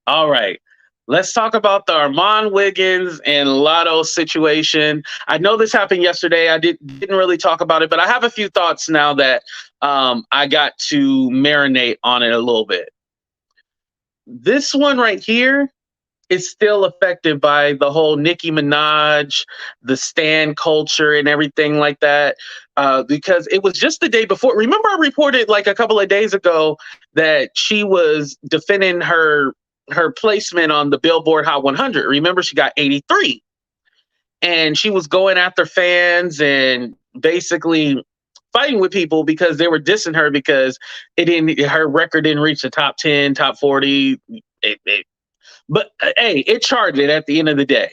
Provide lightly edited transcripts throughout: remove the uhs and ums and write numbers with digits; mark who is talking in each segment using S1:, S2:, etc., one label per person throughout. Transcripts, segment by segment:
S1: All right. Let's talk about the Armand Wiggins and Lotto situation. I know this happened yesterday. I didn't really talk about it, but I have a few thoughts now that I got to marinate on it a little bit. This one right here is still affected by the whole Nicki Minaj, the stan culture, and everything like that. Because it was just the day before. Remember, I reported like a couple of days ago that she was defending her placement on the Billboard Hot 100. Remember, she got 83, and she was going after fans and basically fighting with people because they were dissing her because her record didn't reach the top 10, top 40. But hey, it charted at the end of the day.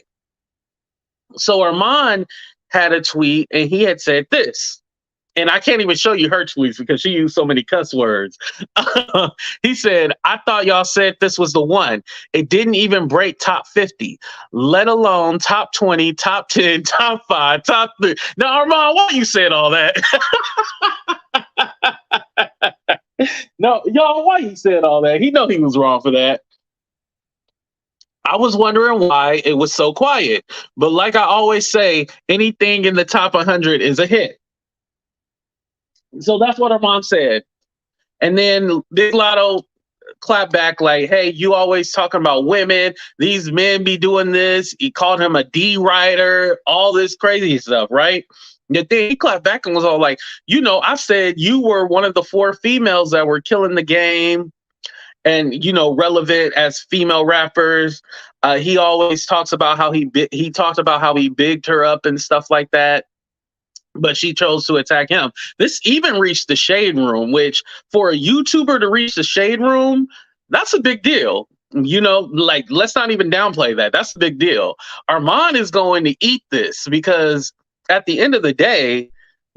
S1: So Armand had a tweet and he had said this. And I can't even show you her tweets because she used so many cuss words. He said, I thought y'all said this was the one. It didn't even break top 50, let alone top 20, top 10, top 5, top 3. Now, Armand, why you said all that? No, y'all, why you said all that? He know he was wrong for that. I was wondering why it was so quiet. But like I always say, anything in the top 100 is a hit. So that's what her mom said. And then Big Lotto clapped back like, hey, you always talking about women. These men be doing this. He called him a D writer, all this crazy stuff, right? And then he clapped back and was all like, I said you were one of the 4 females that were killing the game and, relevant as female rappers. He always talks about how he talked about how he bigged her up and stuff like that. But she chose to attack him. This even reached the Shade Room, which for a YouTuber to reach the Shade Room, that's a big deal. Like, let's not even downplay that. That's a big deal. Armand is going to eat this because at the end of the day,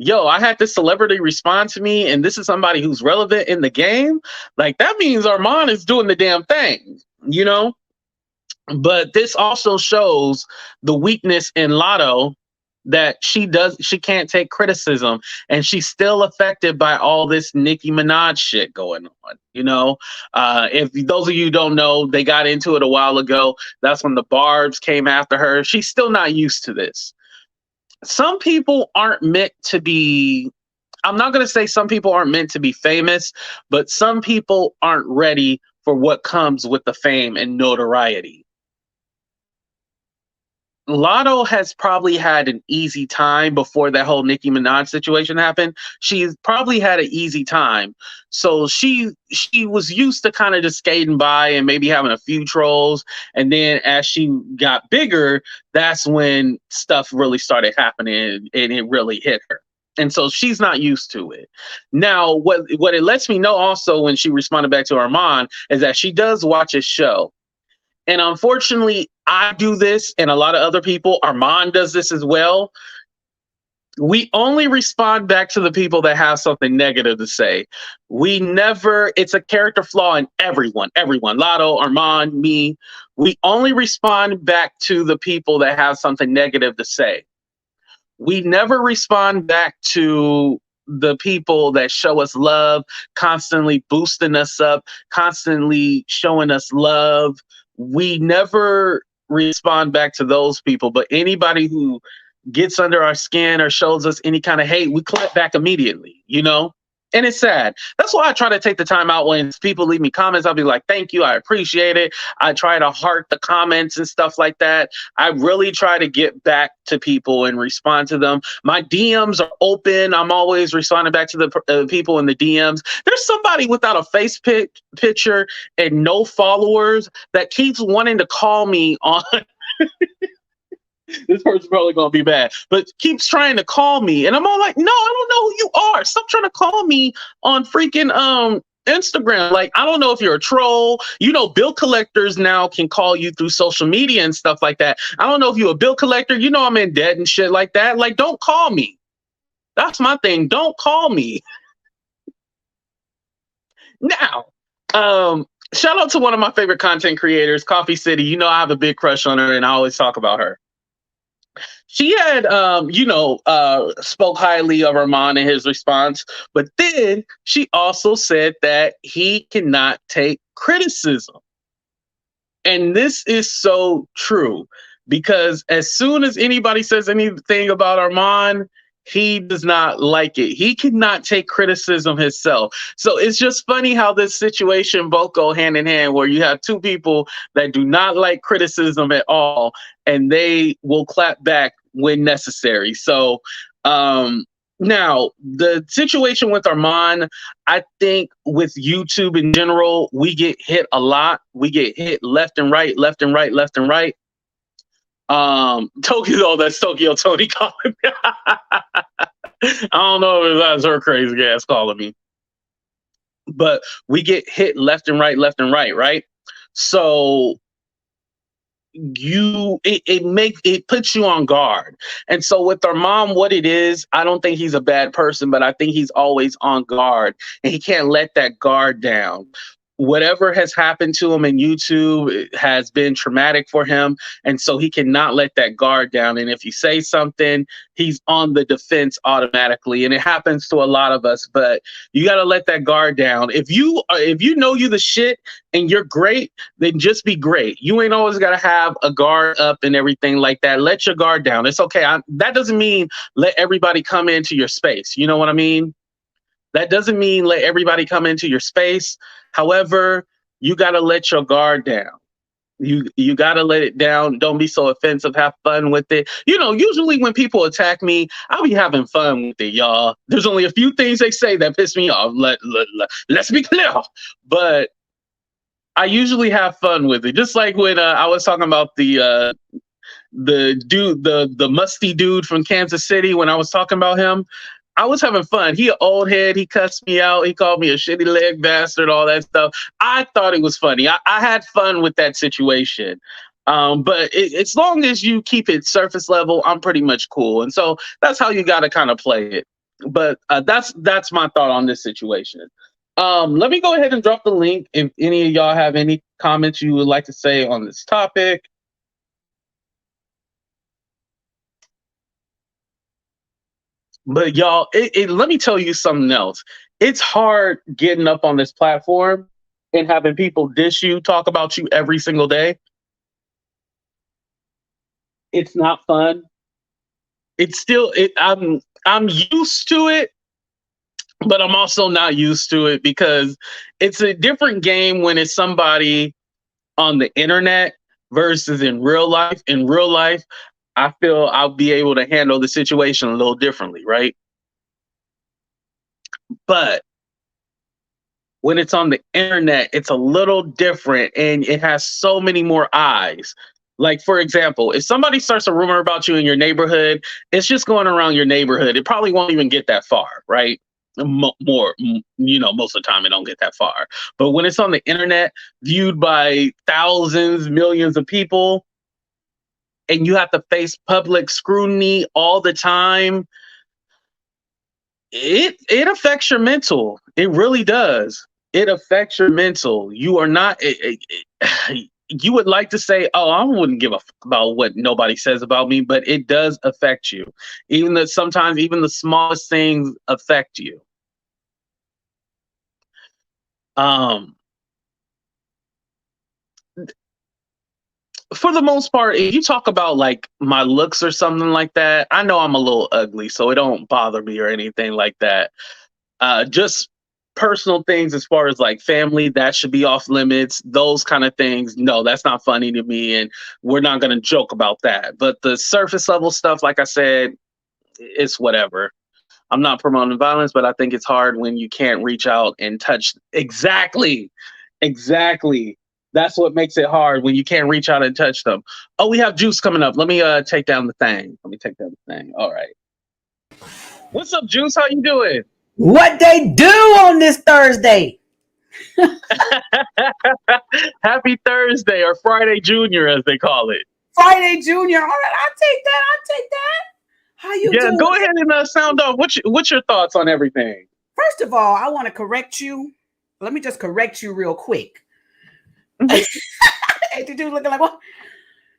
S1: I had this celebrity respond to me, and this is somebody who's relevant in the game. Like, that means Armand is doing the damn thing, But this also shows the weakness in Lotto, that she can't take criticism, and she's still affected by all this Nicki Minaj shit going on. If those of you don't know, they got into it a while ago. That's when the Barbs came after her. She's still not used to this. Some people aren't meant to be, I'm not going to say some people aren't meant to be famous, but some people aren't ready for what comes with the fame and notoriety. Lotto has probably had an easy time before that whole Nicki Minaj situation happened. She's probably had an easy time. So she was used to kind of just skating by and maybe having a few trolls. And then as she got bigger, that's when stuff really started happening and it really hit her. And so she's not used to it. Now, what it lets me know also when she responded back to Armand is that she does watch his show. And unfortunately, I do this and a lot of other people, Armand does this as well. We only respond back to the people that have something negative to say. It's a character flaw in everyone, Lotto, Armand, me. We only respond back to the people that have something negative to say. We never respond back to the people that show us love, constantly boosting us up, constantly showing us love. We never respond back to those people, but anybody who gets under our skin or shows us any kind of hate, we clap back immediately, And it's sad. That's why I try to take the time out when people leave me comments. I'll be like, thank you. I appreciate it. I try to heart the comments and stuff like that. I really try to get back to people and respond to them. My DMs are open. I'm always responding back to the people in the DMs. There's somebody without a face picture and no followers that keeps wanting to call me on. This person's probably going to be bad, but keeps trying to call me. And I'm all like, no, I don't know who you are. Stop trying to call me on freaking Instagram. Like, I don't know if you're a troll. Bill collectors now can call you through social media and stuff like that. I don't know if you're a bill collector. I'm in debt and shit like that. Like, don't call me. That's my thing. Don't call me. Now, shout out to one of my favorite content creators, Coffee City. I have a big crush on her and I always talk about her. She had, spoke highly of Armand in his response, but then she also said that he cannot take criticism. And this is so true because as soon as anybody says anything about Armand, he does not like it. He cannot take criticism himself. So it's just funny how this situation both go hand in hand, where you have two people that do not like criticism at all, and they will clap back when necessary. So now the situation with Armand, I think with YouTube in general, we get hit a lot. We get hit left and right, left and right, left and right. Tokyo, that's Tokyo Tony calling me. I don't know if that's her crazy ass calling me. But we get hit left and right, right? So it puts you on guard. And so with our mom, what it is, I don't think he's a bad person, but I think he's always on guard and he can't let that guard down. Whatever has happened to him in YouTube has been traumatic for him. And so he cannot let that guard down. And if you say something, he's on the defense automatically. And it happens to a lot of us, but you got to let that guard down. If you know you the shit and you're great, then just be great. You ain't always got to have a guard up and everything like that. Let your guard down. It's okay. That doesn't mean let everybody come into your space. You know what I mean? That doesn't mean let everybody come into your space. However, you got to let your guard down. You got to let it down. Don't be so offensive. Have fun with it. You know, usually when people attack me, I'll be having fun with it, y'all. There's only a few things they say that piss me off. Let's be clear. But I usually have fun with it. Just like when I was talking about the dude, the musty dude from Kansas City, when I was talking about him, I was having fun. He an old head. He cussed me out. He called me a shitty leg bastard, all that stuff. I thought it was funny. I had fun with that situation. But as long as you keep it surface level, I'm pretty much cool. And so that's how you got to kind of play it. But that's my thought on this situation. Let me go ahead and drop the link if any of y'all have any comments you would like to say on this topic. But y'all, let me tell you something else. It's hard getting up on this platform and having people dish you, talk about you every single day. It's not fun. It's still I'm used to it, but I'm also not used to it because it's a different game when it's somebody on the internet versus in real life. In real life, I feel I'll be able to handle the situation a little differently, right? But when it's on the internet, it's a little different and it has so many more eyes. Like, for example, if somebody starts a rumor about you in your neighborhood, it's just going around your neighborhood. It probably won't even get that far, right? Most of the time it don't get that far. But when it's on the internet, viewed by thousands, millions of people, and you have to face public scrutiny all the time, it affects your mental. It really does. It affects your mental. You are not. You would like to say, "Oh, I wouldn't give a fuck about what nobody says about me," but it does affect you. Sometimes even the smallest things affect you. For the most part, if you talk about like my looks or something like that, I know I'm a little ugly, so it don't bother me or anything like that. Just personal things as far as like family, that should be off limits. Those kind of things, no, that's not funny to me, and we're not going to joke about that. But the surface level stuff, like I said, it's whatever. I'm not promoting violence, but I think it's hard when you can't reach out and touch. Exactly. That's what makes it hard, when you can't reach out and touch them. Oh, we have Juice coming up. Let me take down the thing. All right. What's up, Juice? How you doing?
S2: What they do on this Thursday?
S1: Happy Thursday, or Friday Junior, as they call it.
S2: Friday Junior. All right, I'll take that. How you doing?
S1: Go ahead and sound off. What's your thoughts on everything?
S2: First of all, I want to correct you. Let me just correct you real quick. AT2 looking like what?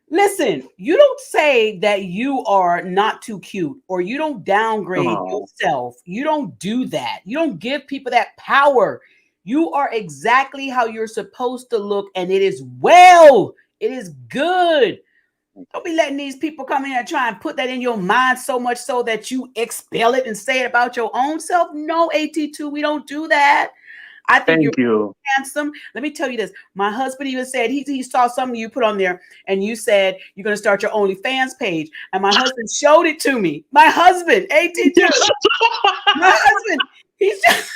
S2: Listen, you don't say that you are not too cute, or you don't downgrade yourself. You don't do that. You don't give people that power. You are exactly how you're supposed to look, and it is well. It is good. Don't be letting these people come in and try and put that in your mind so much so that you expel it and say it about your own self. No, AT2, we don't do that. I think you're
S1: Thank you.
S2: handsome. Let me tell you this. My husband even said he saw something you put on there and you said you're going to start your OnlyFans page. And my husband showed it to me. My husband, AT2. My husband, he's just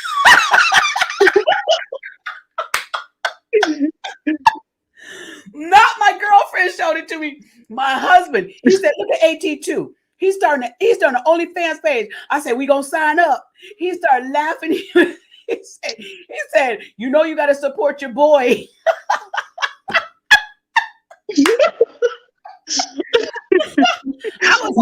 S2: not my girlfriend showed it to me. My husband, he said, look at AT2. He's starting an OnlyFans page. I said, we gonna sign up. He started laughing. He said, you know you gotta support your boy. I was